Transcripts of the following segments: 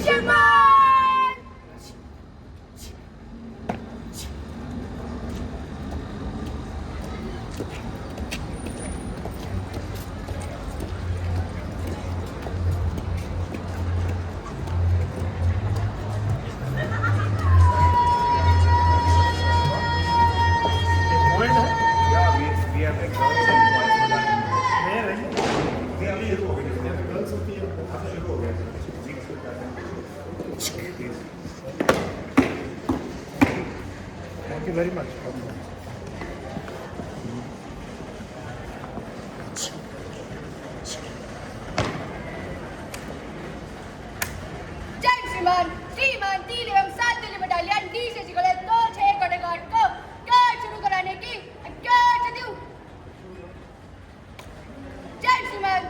Fisherman! Yeah, we have like girls and boys for that. Where है? We have शुरू हो गई है. Girls होती है. अब शुरू हो गया है. Weeks with that. Please. Thank you very much. जय श्रीमान श्रीमान 3 एवं 7 Delhi battalion DCC college 2-6 Koteghat को कार्य शुरू कराने की आज्ञा दूं। जय श्रीमान।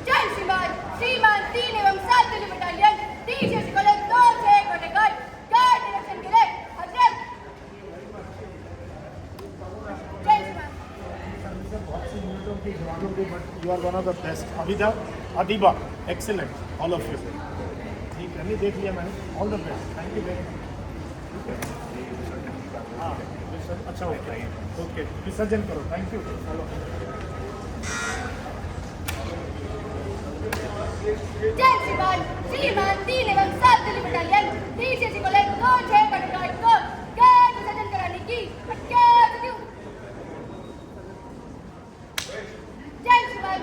जय श्रीमान श्रीमान 3 एवं 7 Delhi battalion DCC college 2-6 Koteghat guard निरीक्षण के लिए हजरत। जय श्रीमान। बहुत सी यूनिटों के जवानों को but you are one of the best. Abhida Adiba excellent all of you. ठीक है, नहीं देख लिया मैंने. All the best. Thank you very much. हाँ अच्छा ओके ओके विसर्जन करो. Thank you. चलो. जय श्रीमान श्रीमान 3 एवं 7 Delhi battalion DCC college 2-6 Koteghat को गार्ड विसर्जन कराने की आज्ञा दूं। जय श्रीमान।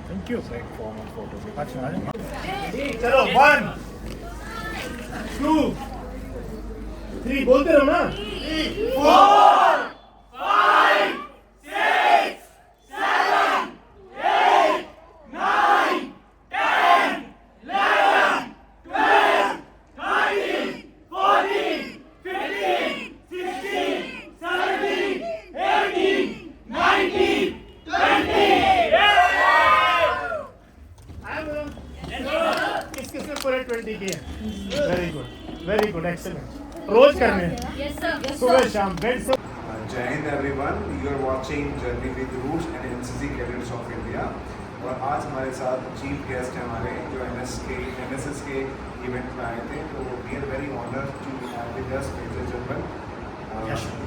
Thank you. एक फॉर्मल फोटो. अच्छा चलो 1 2 3 बोलते रहो ना. 4 5 6 7 8 9 10 11 12 13 14 15 रोज करने Yes, sir. सुबह शाम बेड से Jai Hind everyone, you are watching Journey with Roots and NCC Cadets of India. और आज हमारे साथ चीफ गेस्ट हैं हमारे जो NSS के इवेंट में आए थे, तो we are very honoured to have with us major general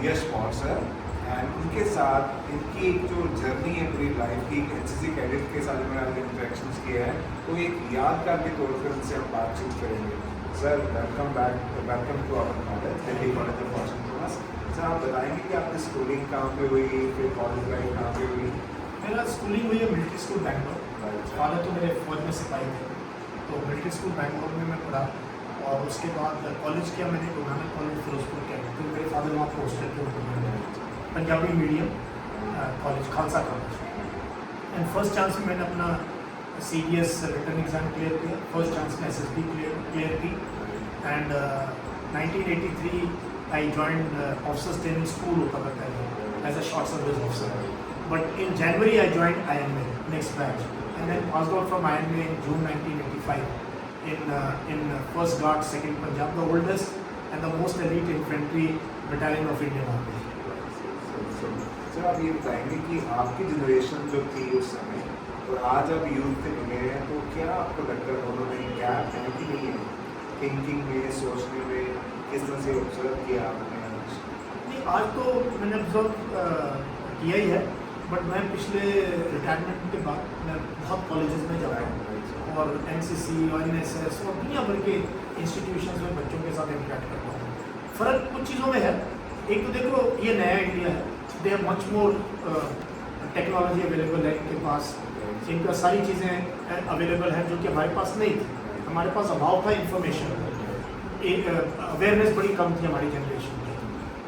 Yash Paul sir. And उनके साथ इनकी एक जो जर्नी है पूरी लाइफ की, NCC कैडेट के साथ मैंने आज इंटरेक्शंस किया है, तो एक यादगार के तौर पर उनसे हम बातचीत करेंगे। Sir welcome back, welcome to our college, Delhi college of Washington. Sir आप बताएंगे कि आपकी स्कूलिंग कहाँ पे हुई, फिर कॉलेज लाइफ कहाँ पे हुई? मेरा स्कूलिंग हुई है मिलिट्री स्कूल बैंगलोर। फादर तो मेरे फौज में सिपाही थे, तो मिलिट्री स्कूल बैंगलोर में मैं पढ़ा और उसके बाद कॉलेज किया मैंने गुरु कॉलेज फिरोजपुर के, तो मेरे फादर वहाँ पोस्टेड थे, Punjabi medium college Khalsa college. And first chance में मैंने अपना CBS रिटर्न एग्ज़ाम क्लियर किया, फर्स्ट चांस में SSB क्लियर की। And 1983 I joined officers training school होता था पहले as a short service officer, but in January I joined IMA next batch and then passed out from IMA in June 1985 in First Guard, 2nd Punjab, the oldest and the most elite infantry battalion of Indian Army. Sir आप ये बताएंगे कि आपकी generation जो थी उस समय और आज आप यूथ से मिले हैं, तो क्या आपको लगता है दोनों में गैप है कि नहीं है? थिंकिंग में, सोचने में किस तरह से ऑब्जर्व किया आपने? नहीं, आज तो मैंने ऑब्जर्व किया ही है, बट मैं पिछले रिटायरमेंट के बाद मैं बहुत कॉलेजेस में जा रहा हूँ और NCC और NSS और दुनिया भर के इंस्टीट्यूशंस में बच्चों के साथ इंटरेक्ट करता हूँ। फ़र्क कुछ चीज़ों में है। एक तो देखो ये नया इंडिया है, they have much more technology available है इनके पास, इनका सारी चीज़ें अवेलेबल हैं जो कि हमारे पास नहीं थी। हमारे पास अभाव था इंफॉर्मेशन, अवेयरनेस बड़ी कम थी हमारी जनरेशन की।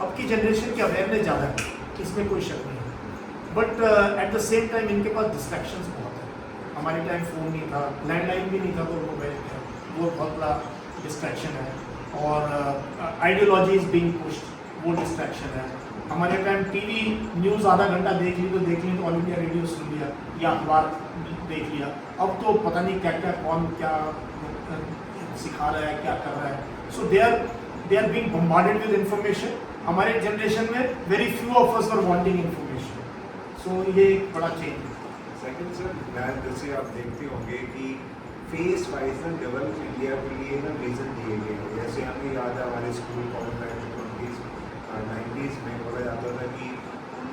अब की जनरेशन की अवेयरनेस ज़्यादा है, इसमें कोई शक नहीं है, but at the same time इनके पास डिस्ट्रैक्शंस बहुत है। हमारे टाइम फ़ोन नहीं था, लैंडलाइन भी नहीं था, तो मोबाइल था, वो बहुत बड़ा डिस्ट्रैक्शन है। और आइडियोलॉजी इज बीइंग पुश्ड, वो डिस्ट्रैक्शन है। हमारे टाइम TV न्यूज़ आधा घंटा देख ली तो ऑल इंडिया रेडियो सुन लिया या अखबार देख लिया। अब तो पता नहीं क्या क्या कौन क्या सिखा रहा है, क्या कर रहा है। So they are being bombarded with information. हमारे जनरेशन में very few of us were wanting information. So ये एक बड़ा चेंज है। सेकंड सर, मैं जैसे आप देखते होंगे कि फेस वाइज ना डेवलप इंडिया के लिए ना विजन दिए गए हैं। जैसे हमें याद है हमारे स्कूल कॉलेज लाइफ 90s में बोला जाता था कि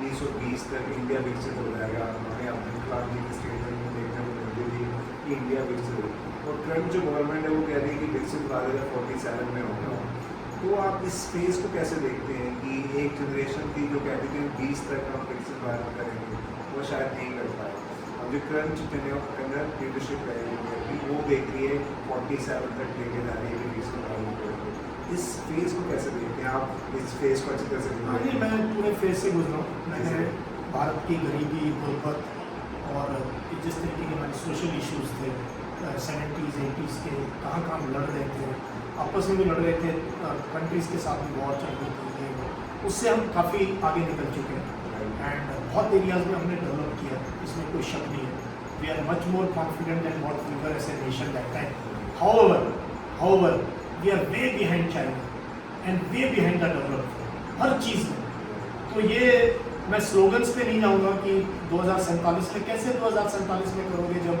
1920 तक इंडिया विकसित हो जाएगा। हमारे अब्दुल कलाम जी की स्टेटमेंट में देखने को मिलती थी कि इंडिया विकसित हो, और करंट जो गवर्नमेंट है वो कह रही है कि विकसित 2047 में होगा। तो आप इस फेज को कैसे देखते हैं कि एक जनरेशन थी जो कहती थी 20 तक हम विकसित भारत करेंगे, वो शायद नहीं कर पाए। अब जो करंट लीडरशिप है वो देख रही है 47 तक लेके जा रही है कि विकसित भारत करेंगे। इस फेज को कैसे देखते हैं आप? इस फेज को अच्छी तरह से नहीं, मैं पूरे फेज से गुजरा हूँ। मैंने भारत की गरीबी, गुर्बत और जिस तरीके के हमारे सोशल इश्यूज थे 70s 80s के, कहाँ हम लड़ रहे थे, आपस में भी लड़ रहे थे, कंट्रीज़ के साथ भी वॉर चल रही थी, उससे हम काफ़ी आगे निकल चुके हैं एंड बहुत एरियाज़ में हमने डेवलप किया, इसमें कोई शक नहीं है। We are much more confident and what we were as a nation that time. However we are way behind China and way behind the development हर चीज़ में। तो ये मैं स्लोगन्स पे नहीं जाऊँगा कि 2047 में, कैसे 2047 में करोगे जब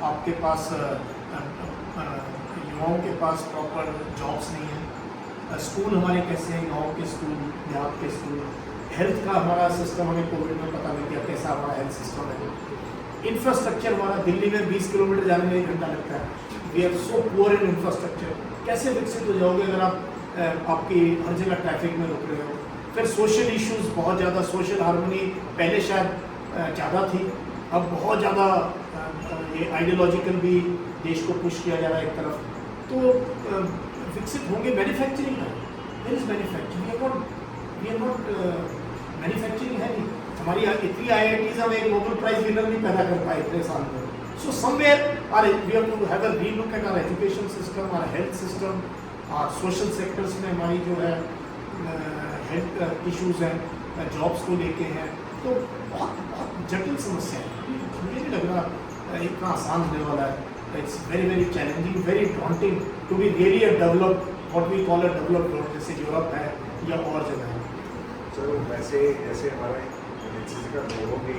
आपके पास युवाओं के पास प्रॉपर जॉब्स नहीं है। स्कूल हमारे कैसे हैं, गाँव के स्कूल, देहात के स्कूल, हेल्थ का हमारा सिस्टम, हमें कोविड में पता नहीं किया कैसा हमारा हेल्थ सिस्टम है। इंफ्रास्ट्रक्चर हमारा दिल्ली में 20 किलोमीटर जाने में 1 घंटा लगता है। We are so poor in infrastructure. कैसे विकसित हो जाओगे अगर आप आपकी हर जगह ट्रैफिक में रुक रहे हो? फिर सोशल इश्यूज बहुत ज़्यादा, सोशल हार्मनी पहले शायद ज़्यादा थी, अब बहुत ज़्यादा ये आइडियोलॉजिकल भी देश को पुश किया जा रहा है एक तरफ। तो विकसित होंगे। मैन्युफैक्चरिंग है, there is manufacturing, we are not manufacturing है नहीं हमारी। इतनी IITs हम एक नोबेल प्राइज विनर नहीं पैदा कर पाए इतने साल में। So somewhere we have to have a relook at our education system, our health system, और सोशल सेक्टर्स में हमारी जो है हेल्थ इश्यूज हैं, जॉब्स को लेके हैं। तो बहुत बहुत जटिल समस्या है। मुझे नहीं लग रहा इतना आसान होने वाला है। It's very very challenging, very daunting to be really a developed what we call a developed world, जैसे यूरोप है या और जगह है। सर वैसे जैसे हमारा एनएचसी का लोगो भी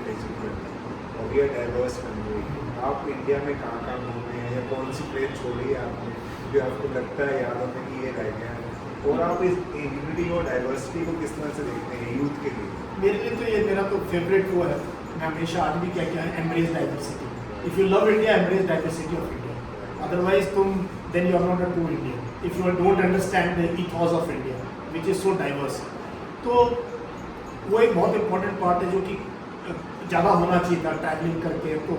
बेसिकली और ये डाइवर्स कंट्री, आप इंडिया में कहाँ घूमे हैं या कौन सी प्लेस छोड़ी है आपने जो आपको लगता है याद होने की ये रह गया है, और आप इस यूनिटी और डाइवर्सिटी को किस तरह से देखते हैं यूथ के लिए? मेरे लिए तो ये मेरा तो फेवरेट वो है, मैं हमेशा आज भी क्या है, embrace diversity. If you love India, embrace diversity of India, otherwise तुम then you are not a true Indian if you don't understand the ethos of India which is so diverse. तो वो एक बहुत इंपॉर्टेंट पार्ट है जो कि ज़्यादा होना चाहिए था ट्रैवलिंग करके। तो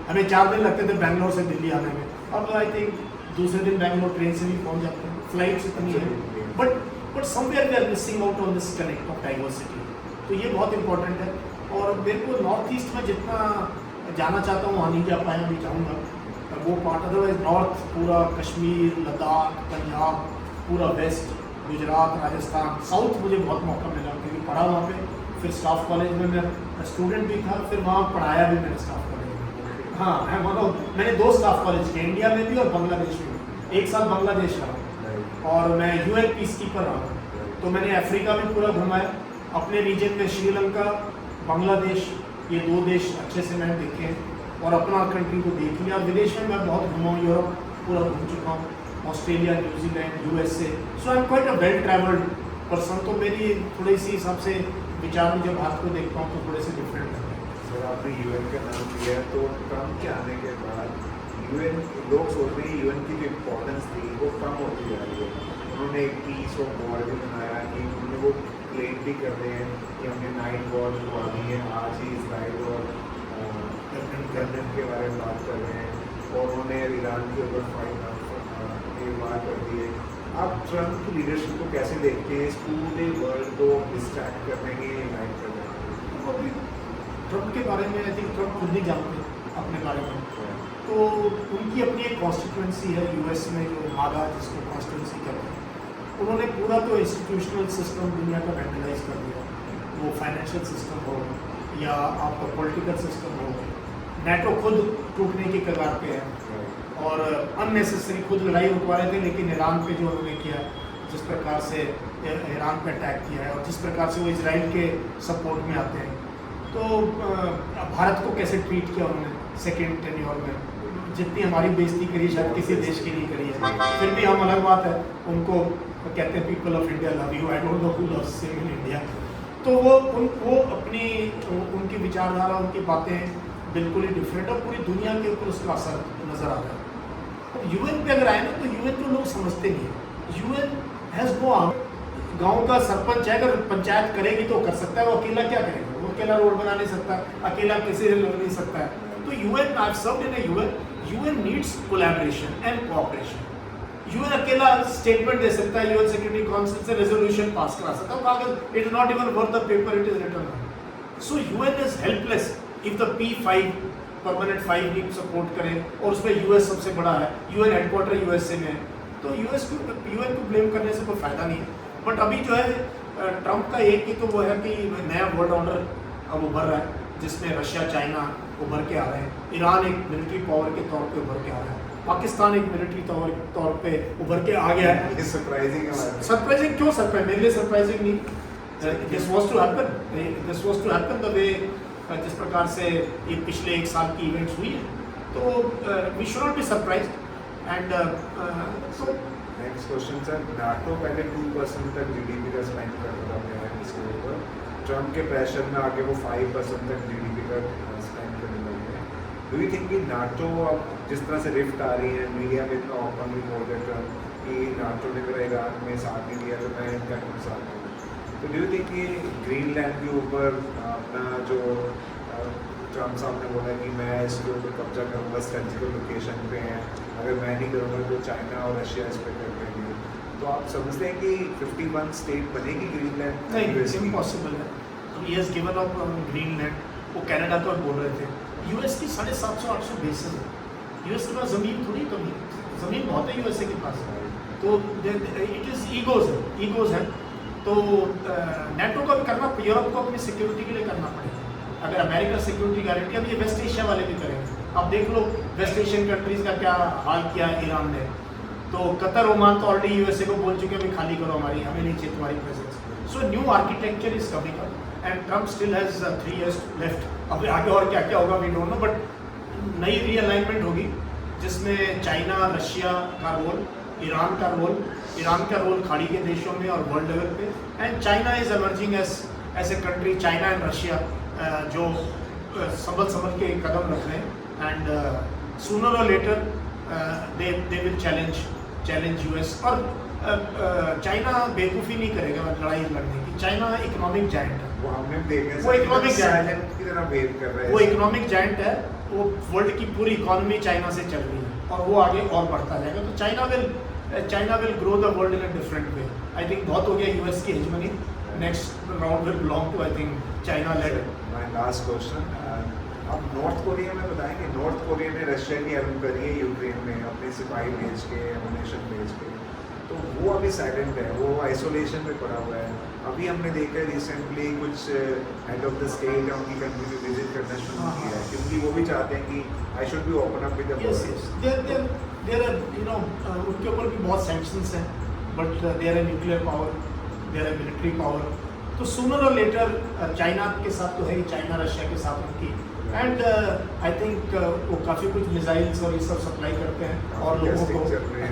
हमें 4 दिन लगते थे बैंगलोर से दिल्ली आने में, अब आई थिंक दूसरे दिन बैंगलोर ट्रेन से भी पहुंच जाते हैं, फ्लाइट इतनी है, but somewhere we are missing out on this connect of diversity. तो ये बहुत इंपॉर्टेंट है, और मेरे को नॉर्थ ईस्ट में जितना जाना चाहता हूँ वहाँ नहीं जा पाया, अभी जाऊँगा वो पार्ट। अदरवाइज नॉर्थ पूरा कश्मीर, लद्दाख, पंजाब, पूरा वेस्ट, गुजरात, राजस्थान, साउथ मुझे बहुत मौका मिला क्योंकि पढ़ा वहाँ पे, फिर स्टाफ कॉलेज में मैं स्टूडेंट भी था, फिर वहाँ पढ़ाया भी मैंने स्टाफ कॉलेज में। हाँ, मैंने 2 स्टाफ कॉलेज किए, इंडिया में भी और बांग्लादेश में भी। 1 साल बांग्लादेश रहा और मैं UN पीस कीपर रहा। तो मैंने अफ्रीका में पूरा घुमाया, अपने रीजन में श्रीलंका, बांग्लादेश, ये 2 देश अच्छे से मैंने देखे हैं और अपना कंट्री को देख लिया। विदेश में मैं बहुत घुमा हूँ, यूरोप पूरा घूम चुका हूँ, Australia, New Zealand, USA। So I am quite a well travelled person. तो मेरी थोड़ी सी हिसाब से विचार में जब भारत को देखता हूँ तो थोड़े से डिफरेंट है। सर आपने UN का नाम लिया है, तो ट्रम्प के आने के बाद UN लोग सोच रहे हैं UN की जो इम्पोर्टेंस थी वो कम होती जा रही है। उन्होंने एक पीस ऑफ वॉर भी बनाया कि उन्होंने वो क्लेम भी कर रहे हैं कि हमने 9 वॉर जो दी है, आज ही इसराइल और लेबनान के बारे में बात कर रहे हैं, और उन्होंने ईरान के ऊपर वार कर दी है। आप ट्रम्प की लीडरशिप को कैसे देखते हैं, इस पूरे वर्ल्ड को डिस्ट्रैक्ट करने के लिए लाइक कर रहे हैं? अभी ट्रम्प के बारे में आई थिंक ट्रम्प खुद नहीं जानते अपने बारे में। तो उनकी अपनी एक कॉन्स्टिट्यूंसी है US में, जो मागा जिसको कॉन्स्टिट्यूंसी कहते हैं। उन्होंने पूरा तो इंस्टीट्यूशनल सिस्टम दुनिया का वैंडलाइज कर दिया, वो फाइनेंशियल सिस्टम हो या आपका पॉलिटिकल सिस्टम हो। NATO खुद टूटने की कगार पे है और अननेसेसरी खुद लड़ाई रुकवा रहे थे, लेकिन ईरान पे जो उन्होंने किया, जिस प्रकार से ईरान पे अटैक किया है और जिस प्रकार से वो इजराइल के सपोर्ट में आते हैं, तो भारत को कैसे ट्रीट किया उन्होंने सेकेंड टेन्योर में, जितनी हमारी बेइज्जती करी शायद किसी देश की नहीं करी है। फिर भी हम अलग बात है, उनको कहते हैं people of India love you, I don't know who loves him in India. तो वो अपनी उनकी विचारधारा, उनकी बातें बिल्कुल ही डिफरेंट और पूरी दुनिया के ऊपर उसका असर नज़र आ रहा है। अब UN पे अगर आए ना तो UN को लोग समझते नहीं है। UN has no arm. गांव का सरपंच है, अगर पंचायत करेगी तो कर सकता है, वो अकेला क्या करेगा? वो अकेला रोड बना नहीं सकता, अकेला किसी से लड़ नहीं सकता है। तो UN, I have served in a UN needs collaboration and cooperation. UN अकेला स्टेटमेंट दे सकता है, UN सिक्योरिटी काउंसिल से रेजोल्यूशन पास करा सकता है, कागज it is not even worth the paper it is written on. So UN is helpless if the P5 permanent 5 league support करें, और उसमें US सबसे बड़ा है, UN हेडक्वार्टर USA में है, तो UN को ब्लेम करने से कोई फायदा नहीं है। बट अभी जो है ट्रम्प का एक ही तो वो है कि नया वर्ल्ड ऑर्डर अब उभर रहा है, जिसमें रशिया, चाइना उभर के आ रहे हैं, ईरान एक मिलिट्री पावर के तौर पे उभर के आ रहा है, पाकिस्तान एक मिलिट्री तौर पे उभर के आ गया है। सरप्राइजिंग क्यों सरप्राइज? मेरे लिए सरप्राइजिंग नहीं, this was to happen the way जिस प्रकार से ये पिछले 1 साल की इवेंट्स हुई है, तो we should not be surprised. And next question sir, NATO पहले 2% तक GDP का स्पेंड करता था इसके ऊपर, ट्रम्प के प्रेशर में आके वो 5% तक GDP का स्पेंड करने लगे हैं। डू यू थिंक कि नाटो अब जिस तरह से रिफ्ट आ रही है, मीडिया में इतना ओपनली बोल रहे ट्रम्प कि नाटो ने मेरा ईरान में साथ नहीं दिया तो मैं इनका क्यों साथ दूँ, तो डू यू थिंक कि ग्रीनलैंड के ऊपर अपना जो ट्रम्प साहब ने बोला कि मैं इसके ऊपर कब्जा करूँगा, स्ट्रेटेजिकल लोकेशन पे हैं, अगर मैं नहीं करूँगा तो चाइना और रशिया इस पर कर लेंगे, तो आप समझते हैं कि 51 स्टेट बनेगी ग्रीनलैंड? नहीं, इम्पॉसिबल है। He has given up Greenland. वो कनाडा को बोल रहे थे। US की 750-800 बेसेस है, US के पास ज़मीन थोड़ी कमी है, ज़मीन बहुत है USA के पास, तो इट इज़ ईगोज़ है। तो NATO का भी करना, यूरोप को अपनी सिक्योरिटी के लिए करना पड़ेगा। अगर अमेरिका सिक्योरिटी गारंटी, अब ये वेस्ट एशिया वाले भी करेंगे, अब देख लो वेस्ट एशियन कंट्रीज़ का क्या हाल किया है ईरान ने। तो कतर ओमान तो ऑलरेडी यूएसए को बोल चुके हैं भाई खाली करो हमारी, हमें नहीं चाहिए तुम्हारी presence. So new architecture is coming up and Trump still has 3 years left. अब आगे और क्या क्या होगा वी डोंट नो, बट नई रीअलाइनमेंट होगी जिसमें चाइना, रशिया का रोल, ईरान का रोल खाड़ी के देशों में और वर्ल्ड लेवल पे, and China is emerging as a country, China and Russia जो संभल के कदम रख रहे हैं, एंड सूनर और later they will challenge US. और चाइना बेवकूफ़ी नहीं करेगा लड़ाई लड़ने की, चाइना इकोनॉमिक जायंट है, वो हमने देखा वो इकोनॉमिक साइलेंट की तरह वेट कर रहे हैं, वो इकोनॉमिक जायंट है, वो वर्ल्ड की पूरी इकोनॉमी चाइना से चल रही है और वो आगे और बढ़ता जाएगा। तो China will grow the world in a different way. I think बहुत हो गया यूएस की hegemony, next round will belong to I think China led. My last question, अब नॉर्थ कोरिया में बताएं कि नॉर्थ कोरिया ने रशिया की हेल्प करी है यूक्रेन में अपने सिपाही भेज के, एमुनेशन भेज के, तो वो अभी साइलेंट है, वो आइसोलेशन में पड़ा हुआ है। अभी हमने देखा है रिसेंटली कुछ हेड ऑफ द स्टेट है उनकी कंट्री में विजिट करना शुरू किया है, क्योंकि वो भी चाहते हैं कि I should be open up with the world. There are उनके ऊपर भी बहुत सैंक्शंस हैं, but there are nuclear power, there are military power, तो सूनर और लेटर चाइना के साथ तो है ही, चाइना रशिया के साथ उनकी, एंड आई थिंक वो काफ़ी कुछ मिसाइल्स और ये सब सप्लाई करते हैं और लोगों को,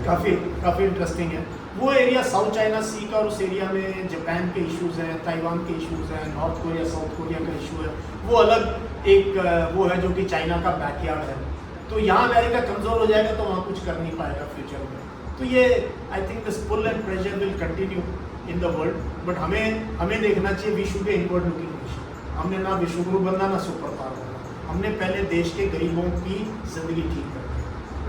काफ़ी इंटरेस्टिंग है वो एरिया। साउथ चाइना सी का और उस एरिया में जापान के इश्यूज़ हैं, ताइवान के इश्यूज़ हैं, नॉर्थ कोरिया साउथ कोरिया का इशू है, वो अलग एक वो है जो कि चाइना का बैकयार्ड है। तो यहाँ अमेरिका कमज़ोर हो जाएगा तो वहाँ कुछ कर नहीं पाएगा फ्यूचर में। तो ये I think this pull and pressure will continue in the world, but हमें देखना चाहिए we should be inward looking nation. हमने ना विश्वगुरु बनना ना सुपर पावर बनना, हमने पहले देश के गरीबों की जिंदगी ठीक करनी है।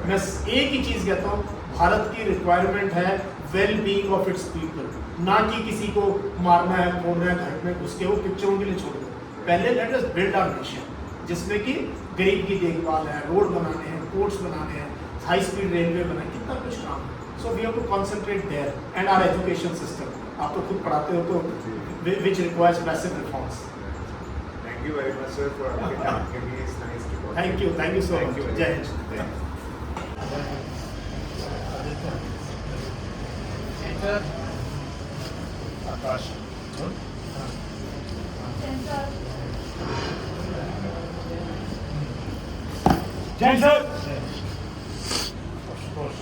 मैं एक ही चीज़ कहता हूँ, भारत की रिक्वायरमेंट है well being of its people, ना कि किसी को मारना है, फोड़ना है, घर में घुस के वो पिक्चरों के लिए छोड़ दो। पहले let us build our nation जिसमें कि गरीब की देखभाल है, रोड बनाने हैं, पोर्ट्स बनाने हैं, हाई स्पीड रेलवे बनाए, कितना कुछ काम है। So we have to concentrate there and our education system. आप तो खुद पढ़ाते हो तो which requires massive reforms. Thank you very much, sir, for giving me this nice report. Thank you so much. Jai Hind. Akash. Jai sir. Of course.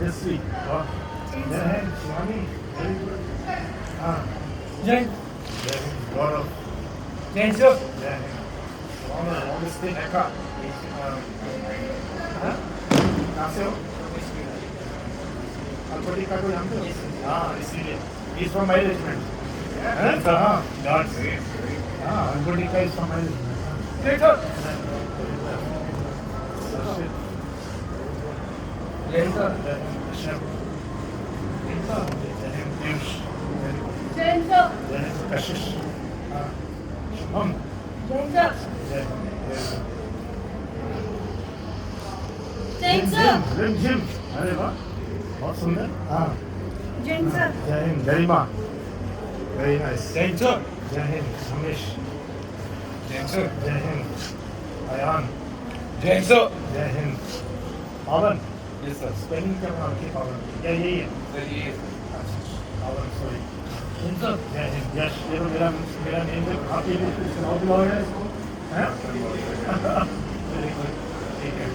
This week. Jai Hind, Swami. Very good. Jai Hind. Gaurav. Jai Hind, sir. Jai Hind. All this thing, Eka. कहाँ से हो? अल्पटी का को जानते हो? हाँ, इसीलिए. He's from my regiment. हाँ, God's. हाँ, अल्पटी का is from my regiment. Jai sir. Jai sir. Jai sir. Piyush. Jai sir. Kashish. Shubham. Jai sir. Jai sir. Jim. अरे वाह, बहुत सुंदर. हाँ. Jai sir. जय हिंद. गरिमा. Very nice. जय हिंद. जय हिंद. रमेश. जय हिंद. अयान. जय हिंद. पावन. Yes, sir. स्पेलिंग करना आपकी पावन. क्या यही है? Sir, ये पावन, सॉरी. जय हिंद. यश, ये तो मेरा नेम है. आप ये भी सुनाओ दिलाओ यार इसको. हैं? Very good. ठीक है.